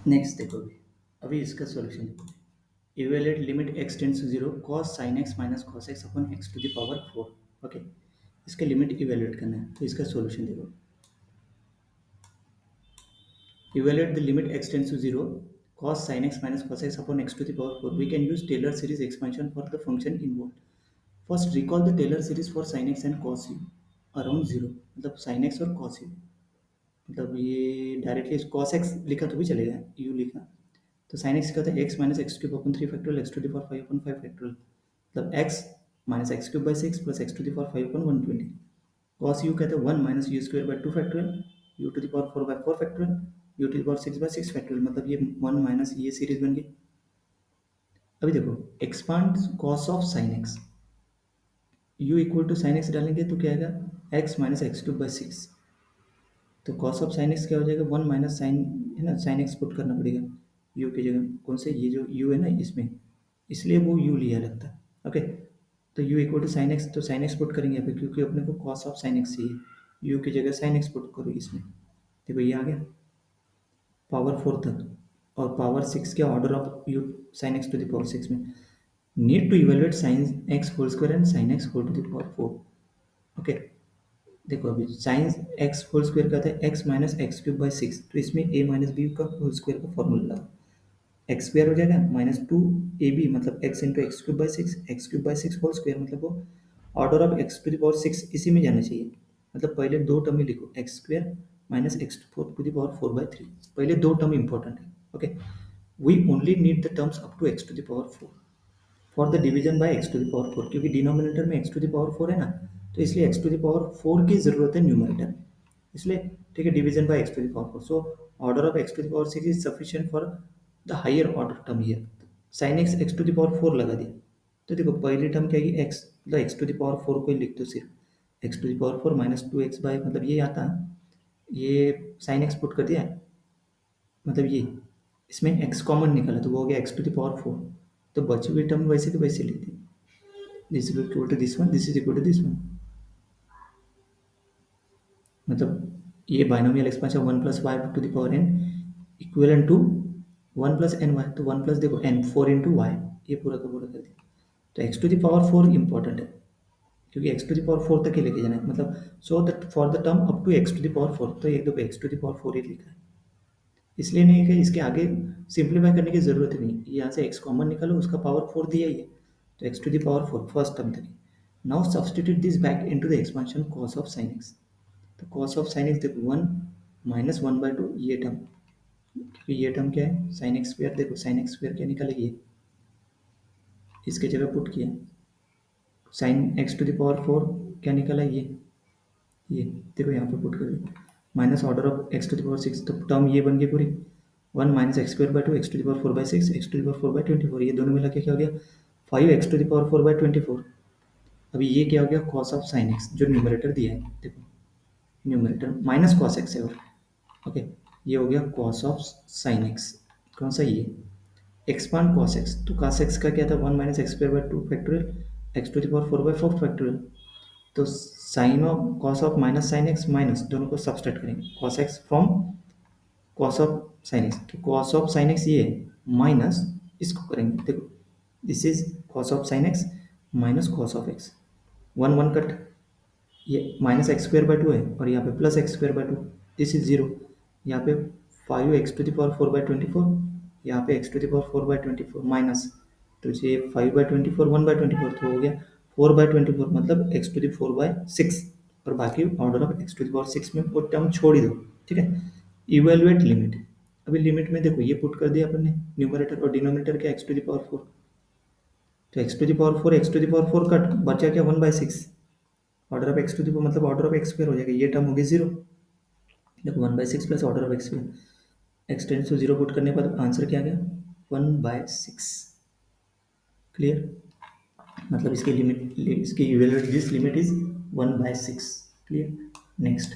Next देखो अभी इसका सॉल्यूशन देखो। Evaluate limit x tends to zero cos sin x minus cos x upon x to the power 4। Okay, इसका limit evaluate करना है, तो इसका सॉल्यूशन देखो। Evaluate the limit x tends to 0 cos sin x minus cos x upon x to the power 4. We can use Taylor series expansion for the function involved. First, recall the Taylor series for sin x and cos u around 0. मतलब sin x और cos u, मतलब ये directly cos x लिखा तो भी चलेगा, u लिखा तो sin x का था x minus x cube upon 3 factorial x to the power 5 upon 5 factorial, मतलब x minus x cube by 6 plus x to the power 5 upon 120। cos u कहते हैं 1 minus u square by 2 factorial u to the power 4 by 4 factorial u to the power 6 by 6 factorial, मतलब ये 1 minus ये series बन गई। अभी देखो expand cos of sin x, u equal to sin x डालेंगे तो क्या आएगा x minus x cube by 6, तो cos ऑफ sin x क्या हो जाएगा 1 माइनस साइन, है ना, sin x पुट करना पड़ेगा u की जगह, कौन से ये जो u है ना इसमें, इसलिए वो u लिया लगता है। ओके, तो u equal to sine x, तो साइन एक्स पुट करेंगे यहाँ पे क्योंकि अपने को cos ऑफ साइन एक्स चाहिए, u की जगह साइन एक्स पुट करो इसमें, देखो ये आ गया पावर 4 तक, और पावर 6 के order of u sine x to the power 6 में need to evaluate sine x whole square and sine x whole to the power 4। Okay, देखो अभी साइन एक्स होल स्क्वायर का था x minus x cube by 6, तो इसमें A minus B का whole square का formula लगा, एक्स स्क्वायर हो जाएगा माइनस 2ab मतलब x into x cube by 6, x cube by 6 whole square मतलब वो order of x to the power 6 इसी में जाना चाहिए, मतलब पहले दो टर्म ही लिखो x square minus x to the power 4/3, पहले दो टर्म इंपॉर्टेंट है। Okay, we only need the terms up to x to the power 4 for the division by x to the power 4, क्योंकि डिनोमिनेटर में x to the power 4 है ना, तो इसलिए x to the power 4 की जरूरत है न्यूमरेटर में, इसलिए ठीक है division by x to the power 4, so order of x to the power 6 is sufficient for the higher order term here, sine x to the power 4 लगा दिया, तो देखो पहली टर्म क्या है एक्स, मतलब एक्स टू द पावर 4 को ही लिख दो सिर्फ x to the power 4 minus 2x by, मतलब ये आता है, ये साइन एक्स पुट कर दिया, मतलब ये इसमें x कॉमन निकाला तो वो हो गया x टू द पावर 4, तो बची हुई टर्म वैसे के वैसे लिख दी, this is equal to this one, this is equal to this one, मतलब ये binomial expansion 1 plus Y to the power n equal to 1 plus N Y, तो 1 प्लस देखो n 4 इंटू वाई, ये पूरा का पूरा कर दिया, तो x to the power 4 important है क्योंकि x टू द पावर 4 तक ही लेके जाना है, मतलब so that for the term up to x to the power 4, तो ये देखो x टू द पावर 4 ही लिखा है, इसलिए नहीं कि इसके आगे सिंप्लीफाई करने की जरूरत ही नहीं, यहाँ से x कॉमन निकालो उसका पावर 4 दिया ही है, तो x to the power 4 first term तक। Now substitute this back into the expansion cos of sin x, तो cos ऑफ sin x देखो 1 माइनस 1/2 ये टर्म, क्योंकि ये टर्म क्या है sin x स्क्वायर, देखो sin x स्क्वायर क्या निकालेगी ये, इसके जगह पुट किया sin x to the power 4 क्या निकाला ये देखो यहाँ पे पुट कर दिया minus order of x to the power 6, तो टर्म ये बन गई पूरी 1 minus x square by 2 x to the power 4/6 x to the power 4/24, ये दोनों मिला के क्या हो गया 5 एक्स टू द पावर 4/24। अभी ये क्या हो गया cos ऑफ sin x जो न्यूमरेटर दिया है, देखो न्यूमरेटर माइनस cos x है, और ओके ये हो गया cos ऑफ sin x, कौन सा ये एक्सपांड cos x, तो cos x का क्या था 1 minus x square by 2 factorial X to the power 4/4 factorial, तो sine of cos of minus sine X minus दोनों को सब्सट्रैक्ट करेंगे, cos X from cos of sine x, तो cos of sine X ये है माइनस इसको करेंगे, देखो this is cos of sine X minus cos of X, 1 1 cut, ये माइनस एक्स स्क्वायर बाई 2 है और यहाँ पे plus x square by 2, this is 0, यहाँ पे 5 एक्स टू द पावर 4/24, यहाँ पे x to the power 4/24 minus, तो ये 5/24 1/24 तो हो गया 4/24, मतलब एक्स टू द 4/6, और बाकी order of x to the power 6 में वो टर्म छोड़ ही दो, ठीक है। इवेलुएट लिमिट, अभी लिमिट में देखो ये पुट कर दिया अपन ने न्यूमरेटर और डिनोमिनेटर क्या एक्स टू द पावर 4, तो x to the power 4 x to the power 4 cut बचा क्या 1/6, order of x to the power मतलब ऑर्डर ऑफ एक्स स्क्वायर हो जाएगा, ये टर्म हो गई 0, देखो 1/6 plus order of x square, x tends to 0 put करने पर आंसर क्या आ गया 1/6, क्लियर, मतलब इसकी लिमिट, इसकी evaluate this limit is 1/6, clear. Next